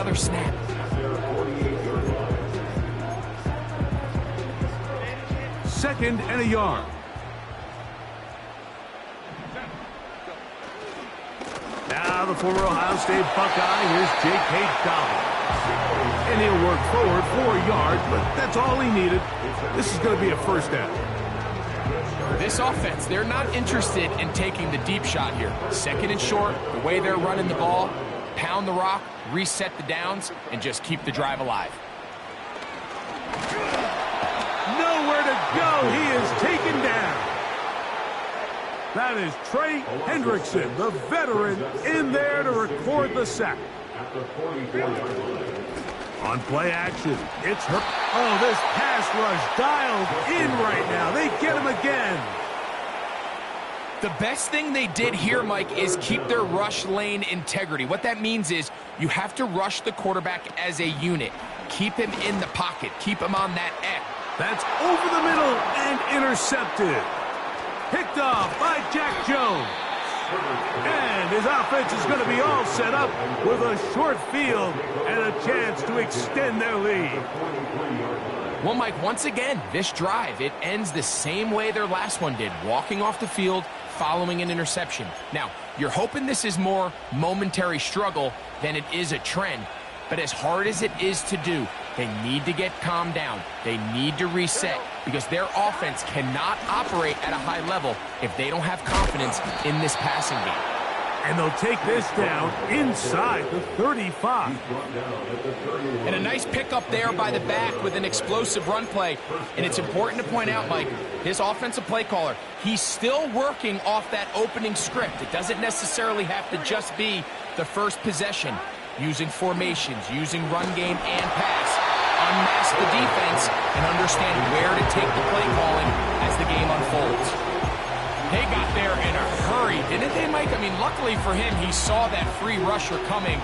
another snap. Second and a yard. Now the former Ohio State Buckeye, here's J.K. Dobbins. And he'll work forward for a yard, but that's all he needed. This is going to be a first down. This offense, they're not interested in taking the deep shot here. Second and short, the way they're running the ball, pound the rock, reset the downs, and just keep the drive alive. Nowhere to go. He is taken down. That is Trey Hendrickson, the veteran, in there to record the sack. On play action, it's her. Oh, this pass rush dialed in right now. They get him again. The best thing they did here, Mike, is keep their rush lane integrity. What that means is you have to rush the quarterback as a unit. Keep him in the pocket. Keep him on that X. That's over the middle and intercepted. Picked off by Jack Jones. And his offense is going to be all set up with a short field and a chance to extend their lead. Well, Mike, once again, this drive, it ends the same way their last one did, walking off the field, following an interception. Now, you're hoping this is more momentary struggle than it is a trend, but as hard as it is to do, they need to get calmed down. They need to reset because their offense cannot operate at a high level if they don't have confidence in this passing game. And they'll take this down inside the 35. And a nice pickup there by the back with an explosive run play. And it's important to point out, Mike, this offensive play caller, he's still working off that opening script. It doesn't necessarily have to just be the first possession. Using formations, using run game and pass, unmask the defense, and understand where to take the play calling as the game unfolds. They got there in a hurry, didn't they, Mike? I mean, luckily for him, he saw that free rusher coming,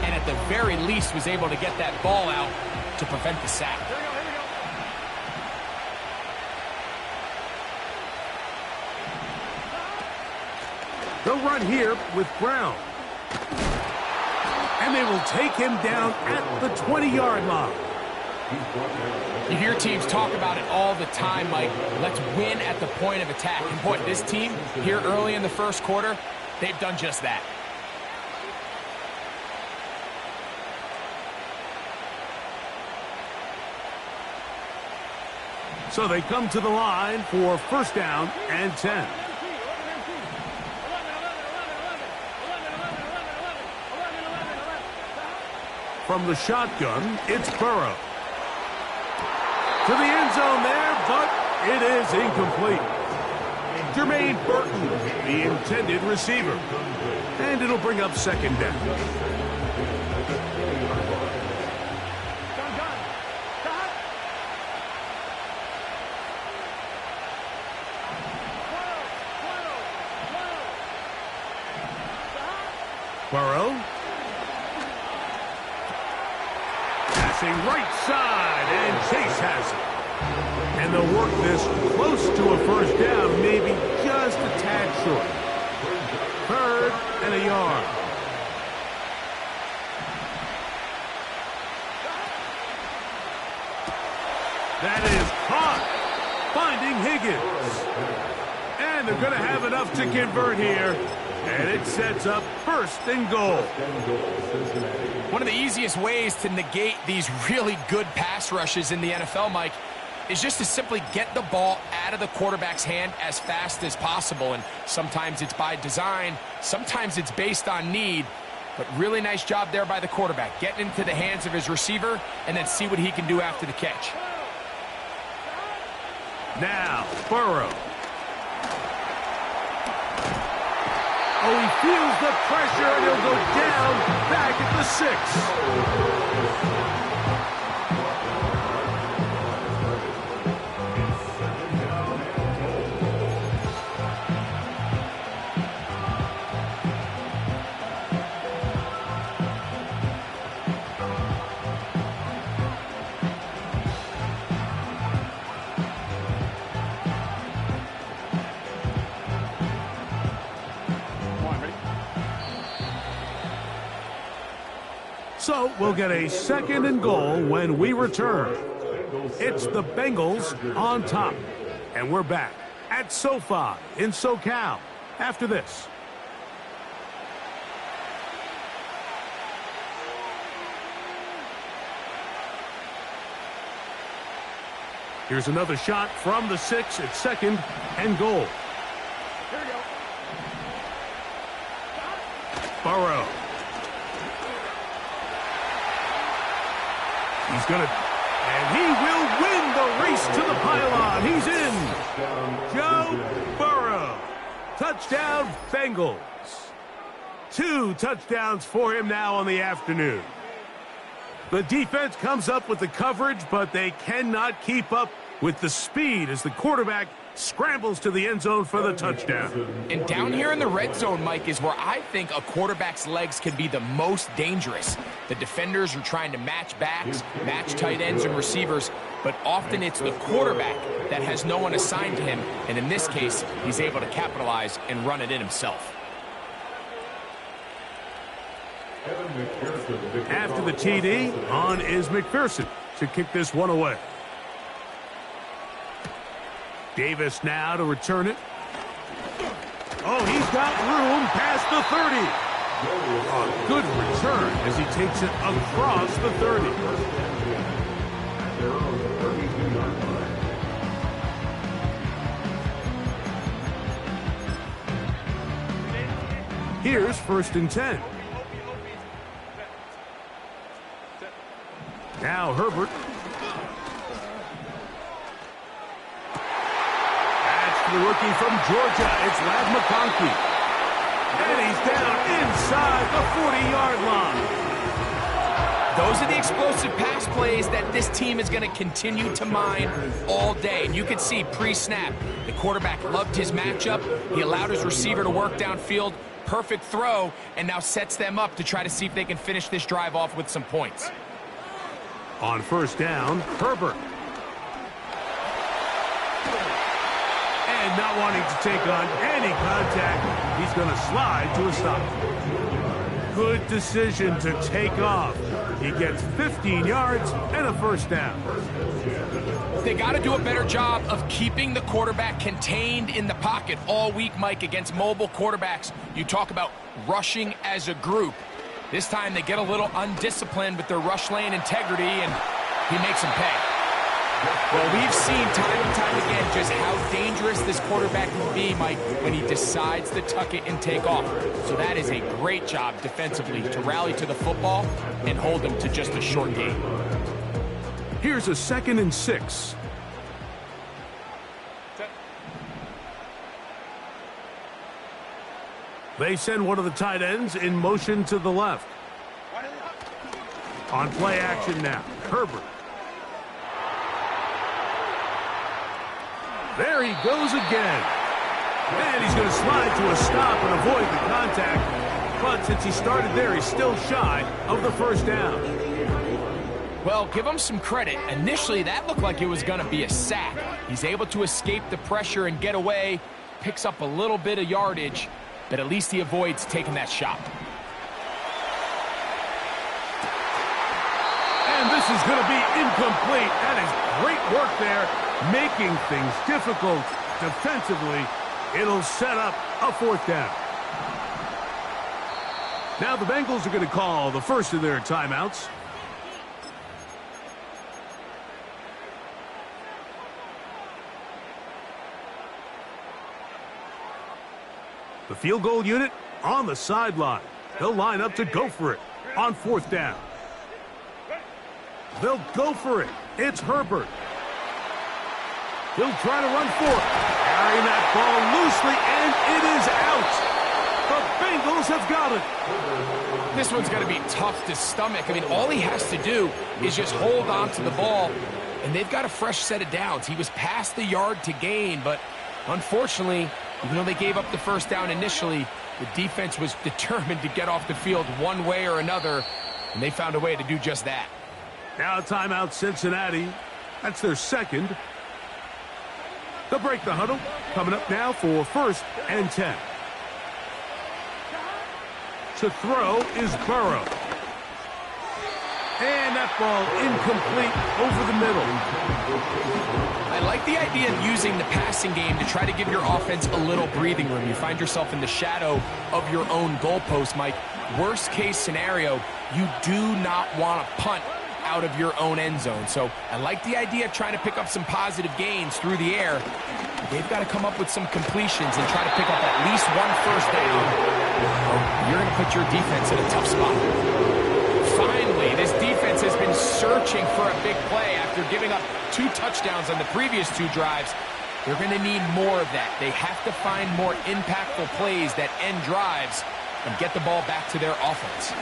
and at the very least was able to get that ball out to prevent the sack. They'll run here with Brown. And they will take him down at the 20-yard line. You hear teams talk about it all the time, Mike. Let's win at the point of attack. And boy, this team here early in the first quarter, they've done just that. So they come to the line for first down and 10. From the shotgun, it's Burrow. To the end zone there, but it is incomplete. Jermaine Burton, the intended receiver. And it'll bring up second down. Burrow. Passing right side, and Chase has it. And they'll work this close to a first down, maybe just a tad short. Third and a yard. That is caught. Finding Higgins. And they're going to have enough to convert here. And it sets up first and goal. One of the easiest ways to negate these really good pass rushes in the NFL, Mike, is just to simply get the ball out of the quarterback's hand as fast as possible. And sometimes it's by design, sometimes it's based on need. But really nice job there by the quarterback, getting into the hands of his receiver and then see what he can do after the catch. Now, Burrow. Oh, he feels the pressure, and he'll go down back at the 6. So So we'll get a 2nd and goal when we return. It's the Bengals on top. And we're back at SoFi in SoCal after this. Here's another shot from the 6 at 2nd and goal. Here we go. Burrow. He's going to, and he will win the race to the pylon. He's in. Joe Burrow. Touchdown, Bengals. 2 touchdowns for him now on the afternoon. The defense comes up with the coverage, but they cannot keep up with the speed as the quarterback scrambles to the end zone for the touchdown. And down here in the red zone, Mike, is where I think a quarterback's legs can be the most dangerous. The defenders are trying to match backs, match tight ends and receivers, but often it's the quarterback that has no one assigned to him, and in this case, he's able to capitalize and run it in himself. After the TD, on is McPherson to kick this one away. Davis now to return it. Oh, he's got room past the 30. A good return as he takes it across the 30. Here's 1st and 10. Now Herbert. That's the rookie from Georgia. It's Ladd McConkey. And he's down inside the 40-yard line. Those are the explosive pass plays that this team is going to continue to mine all day. And you can see pre-snap, the quarterback loved his matchup. He allowed his receiver to work downfield. Perfect throw, and now sets them up to try to see if they can finish this drive off with some points. On 1st down, Herbert. And not wanting to take on any contact, he's going to slide to a stop. Good decision to take off. He gets 15 yards and a 1st down. They got to do a better job of keeping the quarterback contained in the pocket all week, Mike, against mobile quarterbacks. You talk about rushing as a group. This time they get a little undisciplined with their rush lane integrity, and he makes them pay. Well, we've seen time and time again just how dangerous this quarterback can be, Mike, when he decides to tuck it and take off. So that is a great job defensively to rally to the football and hold them to just a short gain. Here's a 2nd and 6. They send one of the tight ends in motion to the left. On play action now, Herbert. There he goes again. And he's going to slide to a stop and avoid the contact. But since he started there, he's still shy of the 1st down. Well, give him some credit. Initially, that looked like it was going to be a sack. He's able to escape the pressure and get away, picks up a little bit of yardage, but at least he avoids taking that shot. And this is going to be incomplete. That is great work there, making things difficult defensively. It'll set up a 4th down. Now the Bengals are going to call the first of their timeouts. The field goal unit on the sideline. They'll line up to go for it on 4th down. They'll go for it. It's Herbert. He'll try to run for it. Carrying that ball loosely, and it is out. The Bengals have got it. This one's going to be tough to stomach. I mean, all he has to do is just hold on to the ball, and they've got a fresh set of downs. He was past the yard to gain, but unfortunately, even though they gave up the 1st down initially, the defense was determined to get off the field one way or another, and they found a way to do just that. Now timeout Cincinnati. That's their 2nd. They'll break the huddle. Coming up now for 1st and 10. To throw is Burrow. that ball incomplete over the middle. I like the idea of using the passing game to try to give your offense a little breathing room. You find yourself in the shadow of your own goalpost, Mike. Worst case scenario, you do not want to punt out of your own end zone. So I like the idea of trying to pick up some positive gains through the air. They've got to come up with some completions and try to pick up at least one first down. You're going to put your defense in a tough spot. Finally, this defense has been searching for a big play after giving up 2 touchdowns on the previous 2 drives. They're going to need more of that. They have to find more impactful plays that end drives and get the ball back to their offense.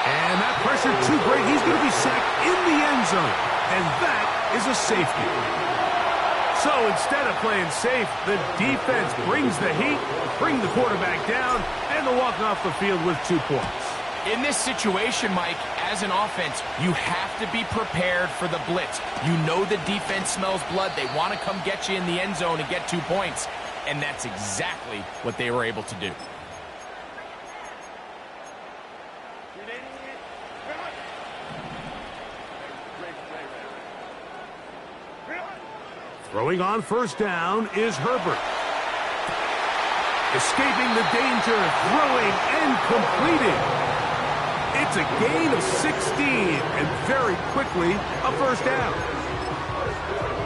And that pressure too great. He's going to be sacked in the end zone. And that is a safety. So instead of playing safe, the defense brings the heat, bring the quarterback down, and they'll walk off the field with 2 points. In this situation, Mike, as an offense, you have to be prepared for the blitz. You know the defense smells blood. They want to come get you in the end zone and get 2 points. And that's exactly what they were able to do. Throwing on first down is Herbert. Escaping the danger, throwing and completing. It's a gain of 16, and very quickly, a first down.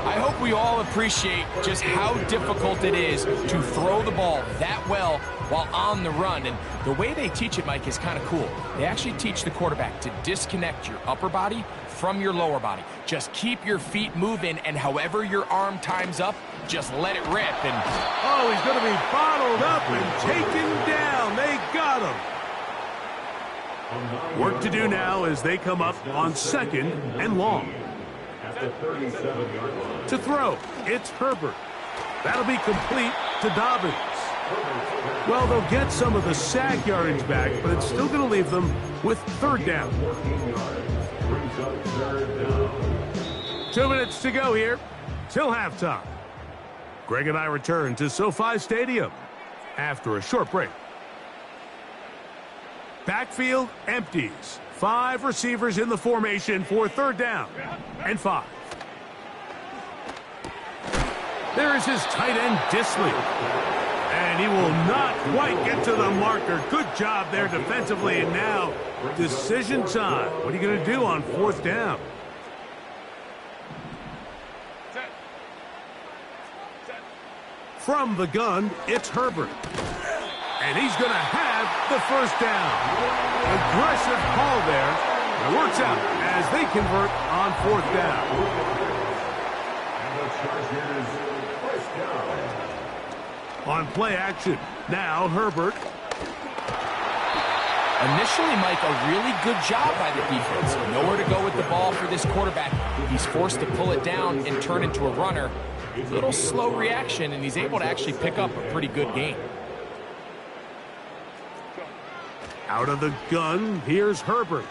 I hope we all appreciate just how difficult it is to throw the ball that well while on the run. And the way they teach it, Mike, is kind of cool. They actually teach the quarterback to disconnect your upper body from your lower body. Just keep your feet moving, and however your arm times up, just let it rip. And oh, he's going to be bottled up and taken down. They got him. Work to do now as they come up on 2nd and long. To throw, it's Herbert. That'll be complete to Dobbins. Well, they'll get some of the sack yardage back, but it's still going to leave them with 3rd down. 2 minutes to go here till halftime. Greg and I return to SoFi Stadium after a short break. Backfield empties. 5 receivers in the formation for 3rd down and 5. There is his tight end, Disley. And he will not quite get to the marker. Good job there defensively. And now, decision time. What are you going to do on 4th down? From the gun, it's Herbert. And he's going to have the first down. Aggressive call there. It works out as they convert on 4th down. On play action, now Herbert. Initially, Mike, a really good job by the defense. Nowhere to go with the ball for this quarterback. He's forced to pull it down and turn into a runner. A little slow reaction, and he's able to actually pick up a pretty good gain. Out of the gun, here's Herbert.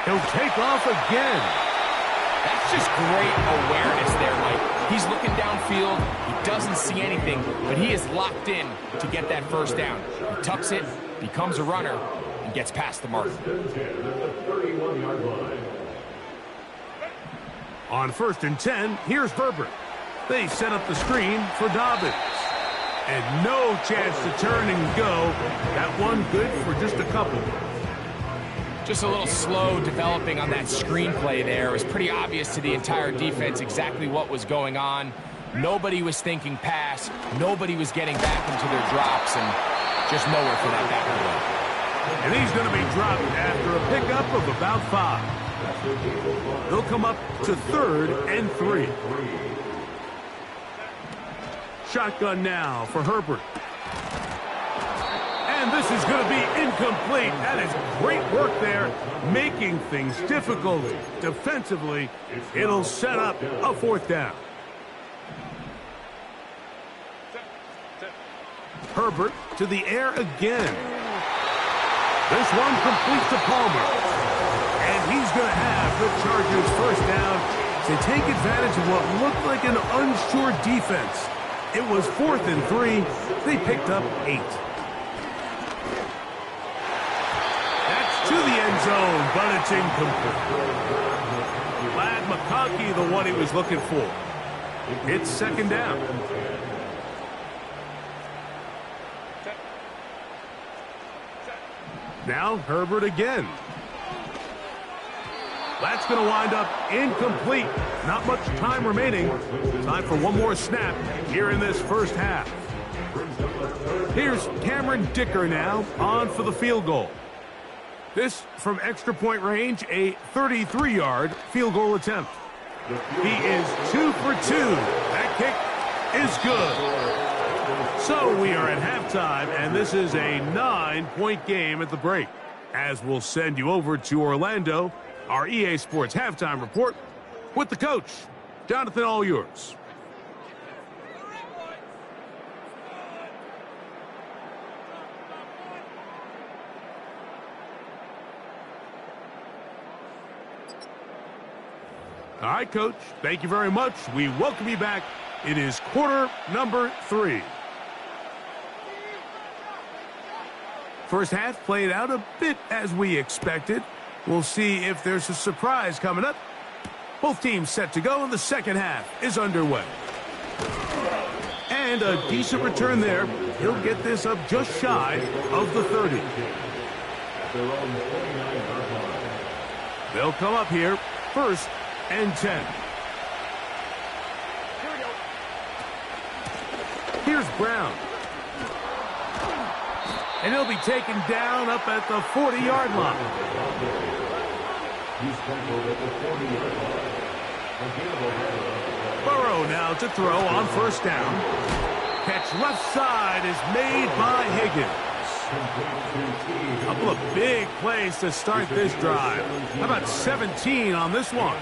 He'll take off again. That's just great awareness there, Mike. He's looking downfield. He doesn't see anything, but he is locked in to get that first down. He tucks it, becomes a runner, and gets past the mark. On 1st and 10, here's Herbert. They set up the screen for Dobbins. And no chance to turn and go. That one good for just a couple. Just a little slow developing on that screenplay there. It was pretty obvious to the entire defense exactly what was going on. Nobody was thinking pass. Nobody was getting back into their drops, and just nowhere for that back to go. And he's going to be dropped after a pickup of about 5. They'll come up to 3rd and 3. Shotgun now for Herbert. And this is going to be incomplete. That is great work there, making things difficult defensively. It'll set up a 4th down. Herbert to the air again. This one completes to Palmer. And he's going to have the Chargers first down to take advantage of what looked like an unsure defense. It was 4th and 3. They picked up 8. zone, but it's incomplete. Lad McConkey, the one he was looking for. It's second down. Now Herbert again. That's going to wind up incomplete. Not much time remaining. Time for one more snap here in this first half. Here's Cameron Dicker now on for the field goal. This from extra point range, a 33-yard field goal attempt. He is 2 for 2. That kick is good. So we are at halftime, and this is a 9-point game at the break. As we'll send you over to Orlando, our EA Sports halftime report with the coach. Jonathan, all yours. All right, Coach. Thank you very much. We welcome you back. It is quarter number 3. First half played out a bit as we expected. We'll see if there's a surprise coming up. Both teams set to go, and the second half is underway. And a decent return there. He'll get this up just shy of the 30. They'll come up here first and 10. Here's Brown. And he'll be taken down up at the 40-yard line. Burrow now to throw on first down. Catch left side is made by Higgins. A couple of big plays to start this drive. How about 17 on this one?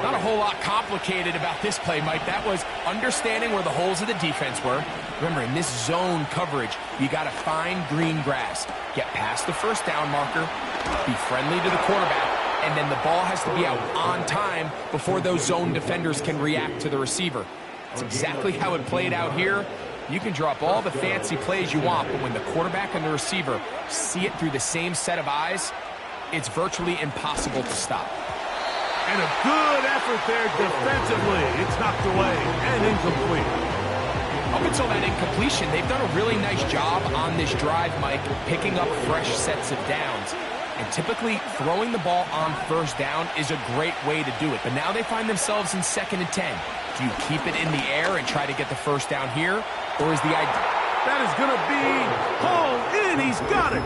Not a whole lot complicated about this play, Mike. That was understanding where the holes of the defense were. Remember, in this zone coverage, you got to find green grass. Get past the first down marker, be friendly to the quarterback, and then the ball has to be out on time before those zone defenders can react to the receiver. That's exactly how it played out here. You can drop all the fancy plays you want, but when the quarterback and the receiver see it through the same set of eyes, it's virtually impossible to stop. And a good effort there defensively. It's knocked away and incomplete. Up until that incompletion, they've done a really nice job on this drive, Mike, picking up fresh sets of downs. And typically, throwing the ball on first down is a great way to do it. But now they find themselves in 2nd and 10. Do you keep it in the air and try to get the first down here? Or is the idea... That is going to be hauled in. He's got it.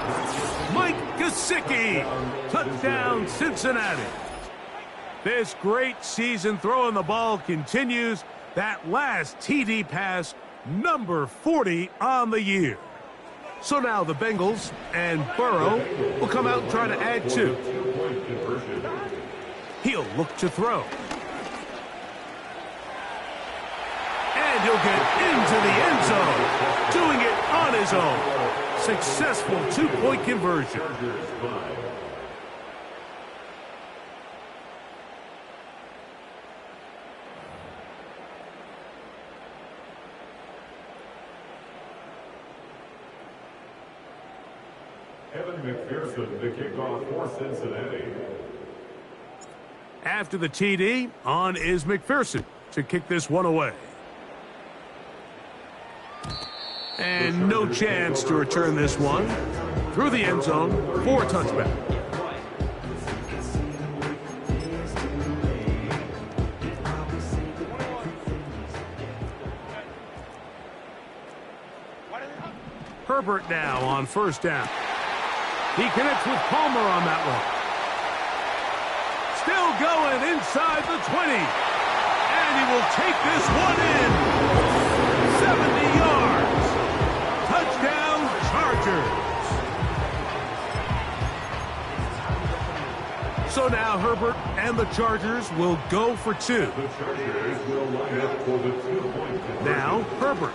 Mike Gesicki. Touchdown, Cincinnati. This great season throwing the ball continues. That last TD pass, number 40 on the year. So now the Bengals and Burrow will come out and try to add 2. He'll look to throw. And he'll get into the end zone, doing it on his own. Successful 2-point conversion. Evan McPherson, the kickoff for Cincinnati. After the TD, on is McPherson to kick this one away. And no chance to return this one. Through the end zone for a touchback. Herbert now on first down. He connects with Palmer on that one. Still going inside the 20. And he will take this one in. 70 yards. Touchdown, Chargers. So now Herbert and the Chargers will go for 2. The Chargers will line up for the 2-point conversion. Now Herbert.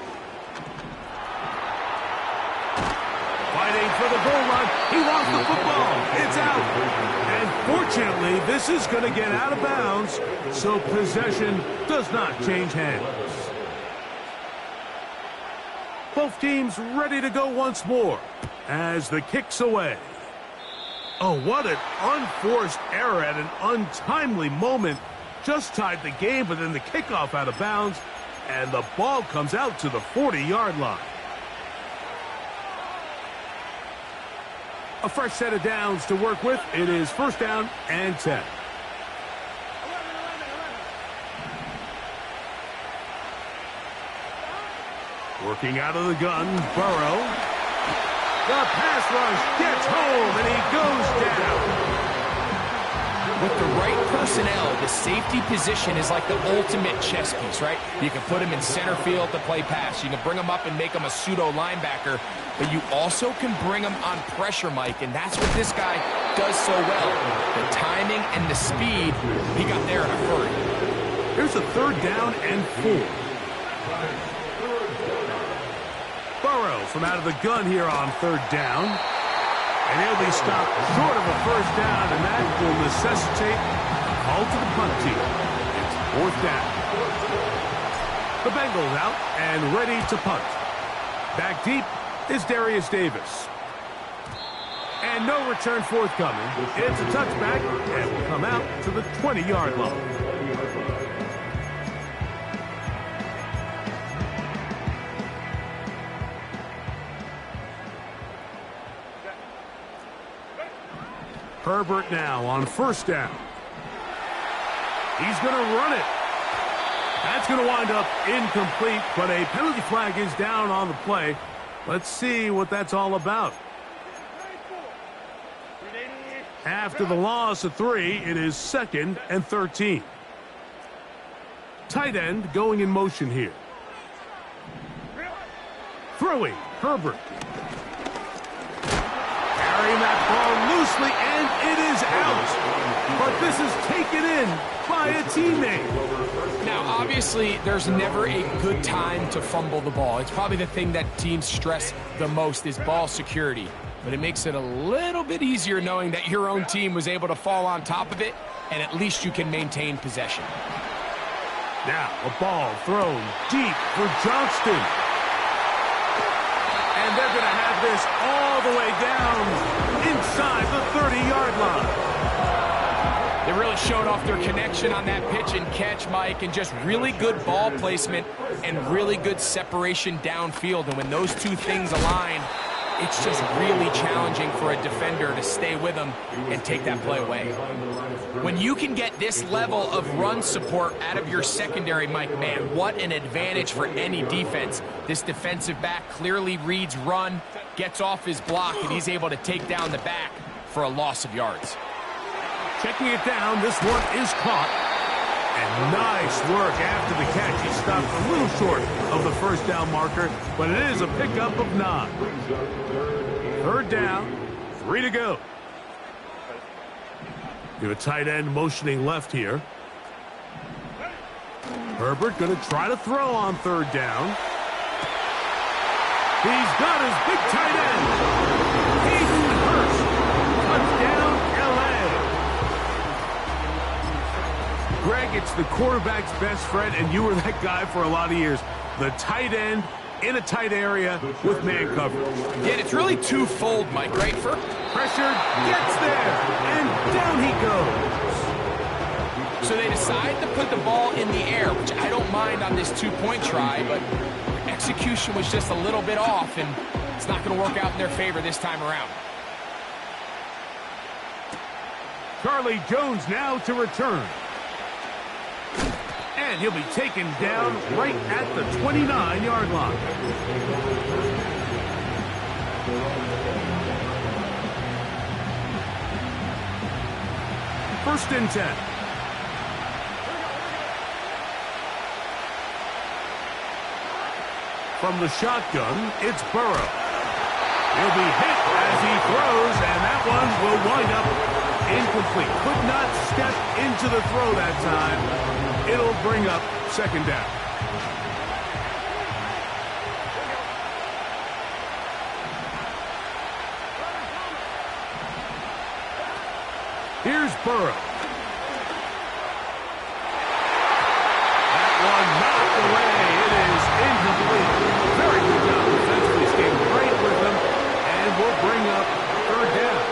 Fighting for the goal line. He lost the football. It's out. And fortunately, this is going to get out of bounds, so possession does not change hands. Both teams ready to go once more as the kick's away. Oh, what an unforced error at an untimely moment. Just tied the game, but then the kickoff out of bounds, and the ball comes out to the 40-yard line. A fresh set of downs to work with. It is first down and 10. Working out of the gun, Burrow. The pass rush gets home, and he goes down. With the right personnel, the safety position is like the ultimate chess piece, right? You can put him in center field to play pass. You can bring him up and make him a pseudo linebacker, but you also can bring him on pressure, Mike, and that's what this guy does so well. The timing and the speed, he got there in a hurry. Here's a third down and 4. Burrow from out of the gun here on third down. And he'll be stopped short of a first down, and that will necessitate a call to the punt team. It's fourth down. The Bengals out and ready to punt. Back deep is Darius Davis. And no return forthcoming. It's a touchback, and will come out to the 20-yard line. Herbert now on first down. He's going to run it. That's going to wind up incomplete, but a penalty flag is down on the play. Let's see what that's all about. After the loss of 3, it is 2nd and 13. Tight end going in motion here. Throwing, Herbert. Carrying that ball loosely, and it is out. But this is taken in by a teammate. Now, obviously, there's never a good time to fumble the ball. It's probably the thing that teams stress the most is ball security. But it makes it a little bit easier knowing that your own team was able to fall on top of it, and at least you can maintain possession. Now, a ball thrown deep for Johnston. And they're going to have this all the way down inside the 30-yard line. They really showed off their connection on that pitch and catch, Mike, and just really good ball placement and really good separation downfield. And when those two things align, it's just really challenging for a defender to stay with them and take that play away. When you can get this level of run support out of your secondary, Mike, man, what an advantage for any defense. This defensive back clearly reads run, gets off his block, and he's able to take down the back for a loss of yards. Checking it down, this one is caught. And nice work after the catch. He stopped a little short of the first down marker, but it is a pickup of 9. Third down, 3 to go. You have a tight end motioning left here. Herbert going to try to throw on third down. He's got his big tight end. Hayden Hurst. Touchdown, L.A. Greg, it's the quarterback's best friend, and you were that guy for a lot of years. The tight end in a tight area with man coverage. Yeah, it's really twofold, Mike, right? Pressure gets there, and down he goes. So they decide to put the ball in the air, which I don't mind on this two-point try, but execution was just a little bit off, and it's not going to work out in their favor this time around. Charlie Jones now to return. And he'll be taken down right at the 29-yard line. First and 10. From the shotgun, it's Burrow. He'll be hit as he throws, and that one will wind up incomplete. Could not step into the throw that time. It'll bring up second down. Here's Burrow. That one knocked away. It is incomplete. Very good job defensively. Stayed right with them, and will bring up third down.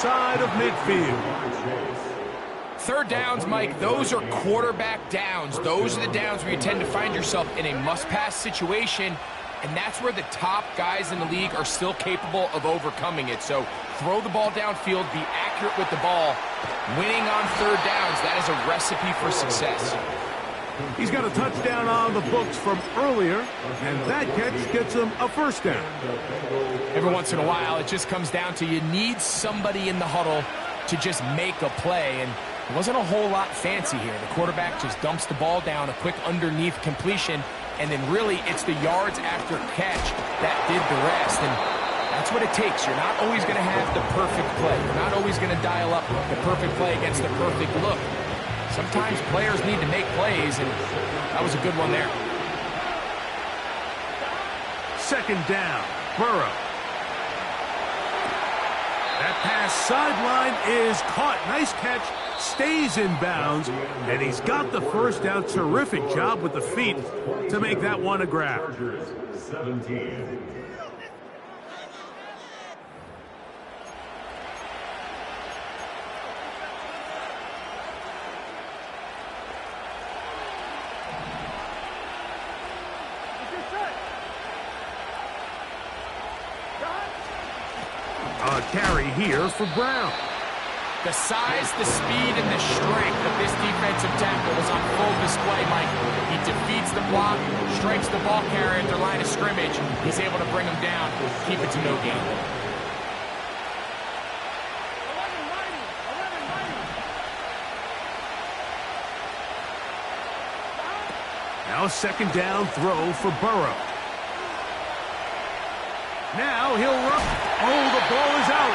side of midfield. Third downs, Mike, those are quarterback downs. Those are the downs where you tend to find yourself in a must-pass situation, and that's where the top guys in the league are still capable of overcoming it. So throw the ball downfield, be accurate with the ball. Winning on third downs, that is a recipe for success. He's got a touchdown on the books from earlier, and that catch gets him a first down. Every once in a while, it just comes down to you need somebody in the huddle to just make a play, and it wasn't a whole lot fancy here. The quarterback just dumps the ball down, a quick underneath completion, and then really it's the yards after catch that did the rest. And that's what it takes. You're not always going to have the perfect play. You're not always going to dial up the perfect play against the perfect look. Sometimes players need to make plays, and that was a good one there. Second down, Burrow. That pass sideline is caught. Nice catch, stays in bounds, and he's got the first down. Terrific job with the feet to make that one a grab. 17. A carry here for Brown. The size, the speed, and the strength of this defensive tackle was on full display, Mike. He defeats the block, strikes the ball carrier at their line of scrimmage. He's able to bring him down, keep it to no gain. Now a second down throw for Burrow. Now he'll run. Oh, the ball is out.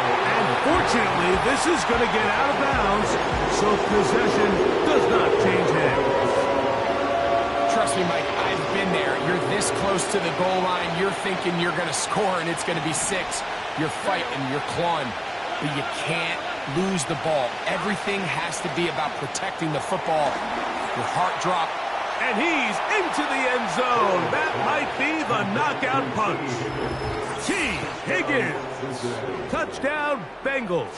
And fortunately, this is going to get out of bounds, so possession does not change hands. Trust me, Mike, I've been there. You're this close to the goal line. You're thinking you're going to score, and it's going to be 6. You're fighting, you're clawing, but you can't lose the ball. Everything has to be about protecting the football. Your heart drop. And he's into the end zone. That might be the knockout punch. T. Higgins. Touchdown, Bengals.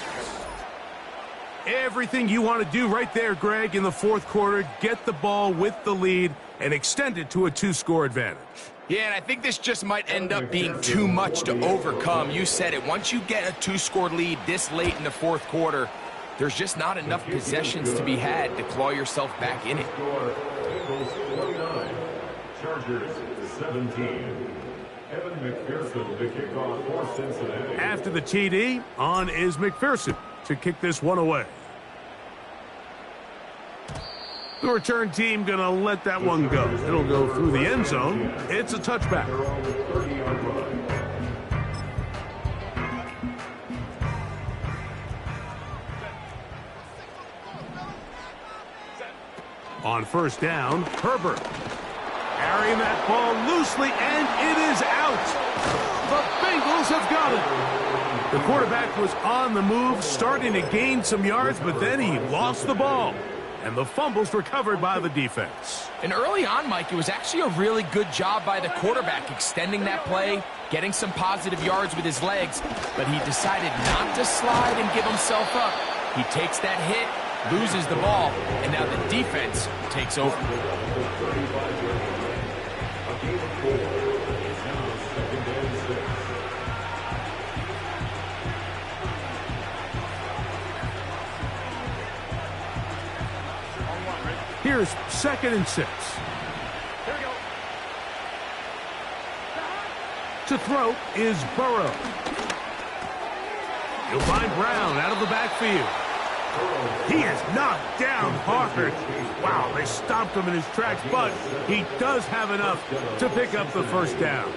Everything you want to do right there, Greg, in the fourth quarter. Get the ball with the lead and extend it to a 2-score advantage. Yeah, and I think this just might end up being too much to overcome. You said it. Once you get a 2-score lead this late in the fourth quarter, there's just not enough possessions to be had to claw yourself back in it. 49. Chargers 17. Evan McPherson, the kickoff for Cincinnati. After the TD, on is McPherson to kick this one away. The return team going to let that one go. It'll go through the end zone. It's a touchback. On first down, Herbert. Carrying that ball loosely, and it is out. The Bengals have got it. The quarterback was on the move, starting to gain some yards, but then he lost the ball. And the fumble's recovered by the defense. And early on, Mike, it was actually a really good job by the quarterback extending that play, getting some positive yards with his legs, but he decided not to slide and give himself up. He takes that hit, loses the ball, and now the defense takes over. Here's 2nd and 6. To throw is Burrow. You'll find Brown out of the backfield. He is knocked down hard. Wow, they stopped him in his tracks, but he does have enough to pick up the first down.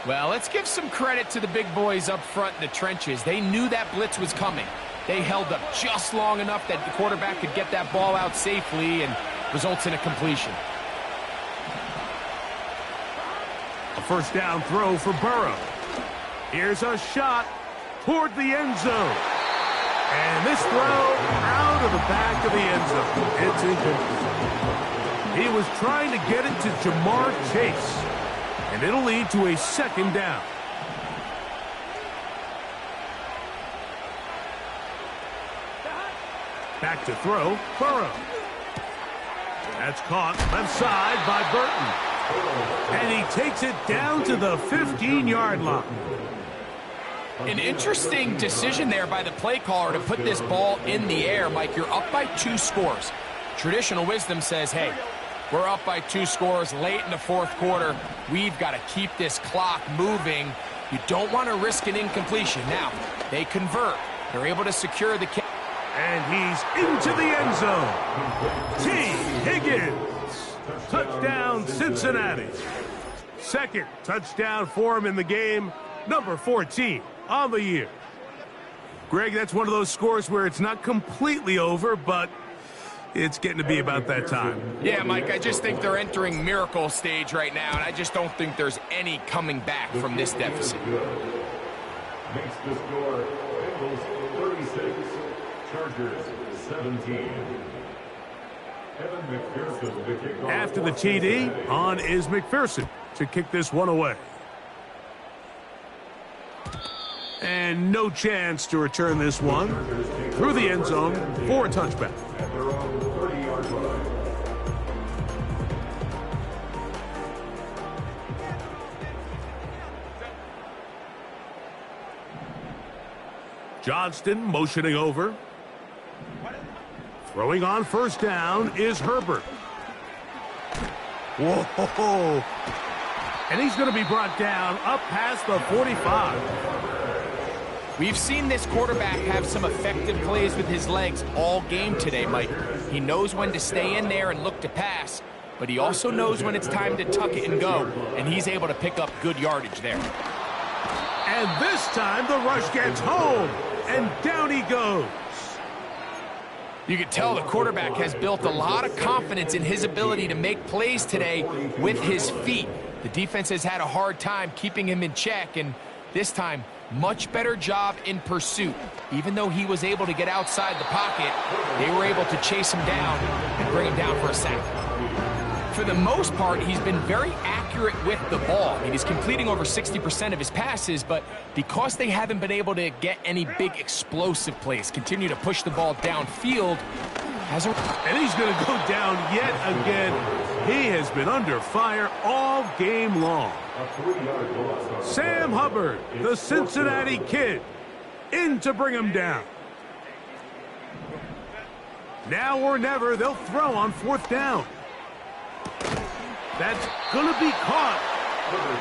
Well, let's give some credit to the big boys up front in the trenches. They knew that blitz was coming. They held up just long enough that the quarterback could get that ball out safely and results in a completion. A first down throw for Burrow. Here's a shot toward the end zone. And this throw out of the back of the end zone. It's incomplete. He was trying to get it to Jamar Chase. And it'll lead to a second down. Back to throw, Burrow. That's caught left side by Burton. And he takes it down to the 15-yard line. An interesting decision there by the play caller to put this ball in the air. Mike, you're up by 2 scores. Traditional wisdom says, hey, we're up by 2 scores late in the fourth quarter. We've got to keep this clock moving. You don't want to risk an incompletion. Now, they convert. They're able to secure the kick. And he's into the end zone. T. Higgins. Touchdown, Cincinnati. Second touchdown for him in the game. Number 14 on the year. Greg, that's one of those scores where it's not completely over, but it's getting to be about that time. Yeah, Mike, I just think they're entering miracle stage right now, and I just don't think there's any coming back from this deficit. Makes the score Bengals 36, Chargers 17. Evan McPherson to kick off. After the TD, on is McPherson to kick this one away. And no chance to return this one through the end zone for a touchback. At their own 30-yard line. Johnston motioning over. Throwing on first down is Herbert. Whoa! And he's going to be brought down up past the 45. We've seen this quarterback have some effective plays with his legs all game today, Mike. He knows when to stay in there and look to pass, but he also knows when it's time to tuck it and go, and he's able to pick up good yardage there. And this time the rush gets home, and down he goes. You can tell the quarterback has built a lot of confidence in his ability to make plays today with his feet. The defense has had a hard time keeping him in check, and this time, much better job in pursuit. Even though he was able to get outside the pocket, they were able to chase him down and bring him down for a sack. For the most part, he's been very accurate with the ball. I mean, he's completing over 60% of his passes, but because they haven't been able to get any big explosive plays, continue to push the ball downfield, and he's going to go down yet again. He has been under fire all game long. Sam Hubbard, the Cincinnati Kid, in to bring him down. Now or never, they'll throw on fourth down. That's going to be caught.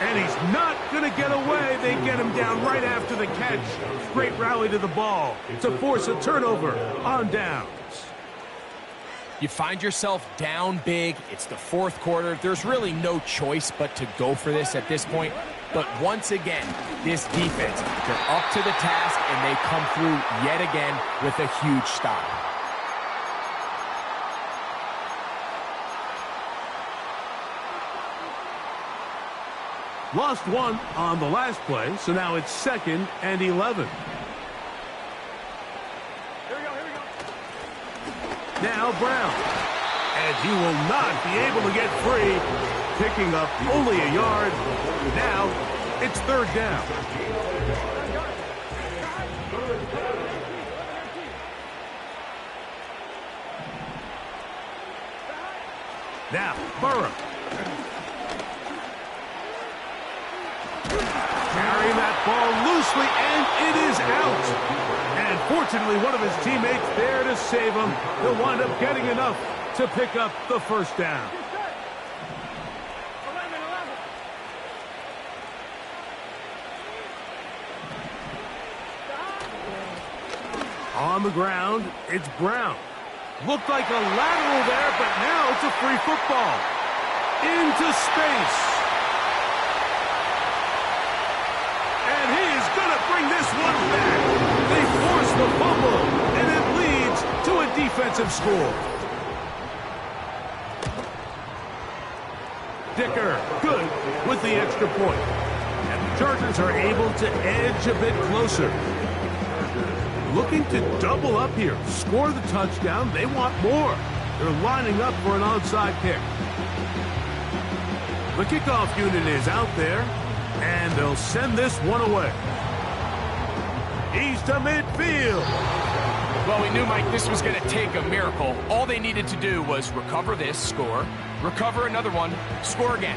And he's not going to get away. They get him down right after the catch. Great rally to the ball to force a turnover on downs. You find yourself down big. It's the fourth quarter. There's really no choice but to go for this at this point. But once again, this defense, they're up to the task, and they come through yet again with a huge stop. Lost one on the last play, so now it's 2nd and 11. Now Brown, and he will not be able to get free, picking up only a yard. Now it's 3rd down. Now Burrow. Carrying that ball loosely, and it is out. And fortunately, one of his teammates there to save him. He'll wind up getting enough to pick up the first down. On the ground, it's Brown. Looked like a lateral there, but now it's a free football. Into space. And he is going to bring this one back. They force the fumble, and it leads to a defensive score. Dicker, good with the extra point. And the Chargers are able to edge a bit closer. Looking to double up here, score the touchdown. They want more. They're lining up for an onside kick. The kickoff unit is out there, and they'll send this one away. He's to midfield. Well, we knew, Mike, this was going to take a miracle. All they needed to do was recover this, score, recover another one, score again.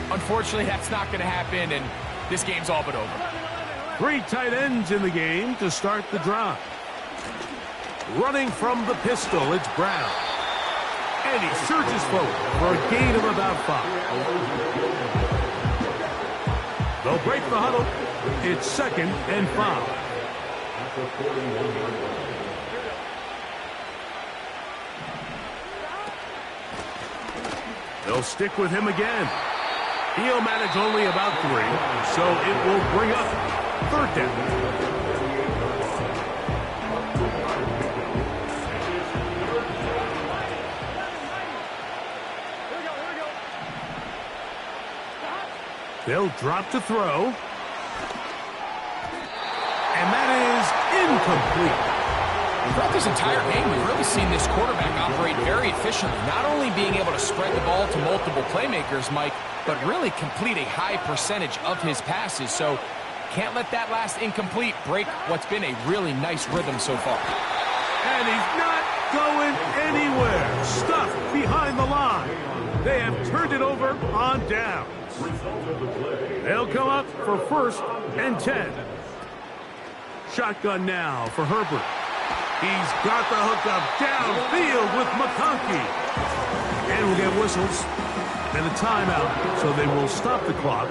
Unfortunately, that's not going to happen, and this game's all but over. 3 tight ends in the game to start the drive. Running from the pistol, it's Brown. And he surges forward for a gain of about 5. They'll break the huddle. It's 2nd and 5. They'll stick with him again. He'll manage only about 3, so it will bring up 3rd down. They'll drop to throw. And that is incomplete. Throughout this entire game, we've really seen this quarterback operate very efficiently, not only being able to spread the ball to multiple playmakers, Mike, but really complete a high percentage of his passes. So can't let that last incomplete break what's been a really nice rhythm so far. And he's not going anywhere. Stuffed behind the line. They have turned it over on down. They'll come up for 1st and 10. Shotgun now for Herbert. He's got the hookup downfield with McConkey. And we'll get whistles and a timeout, so they will stop the clock.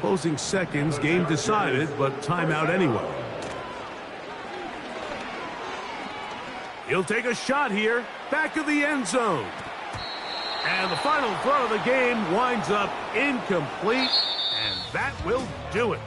Closing seconds, game decided, but timeout anyway. He'll take a shot here, back of the end zone. And the final throw of the game winds up incomplete, and that will do it.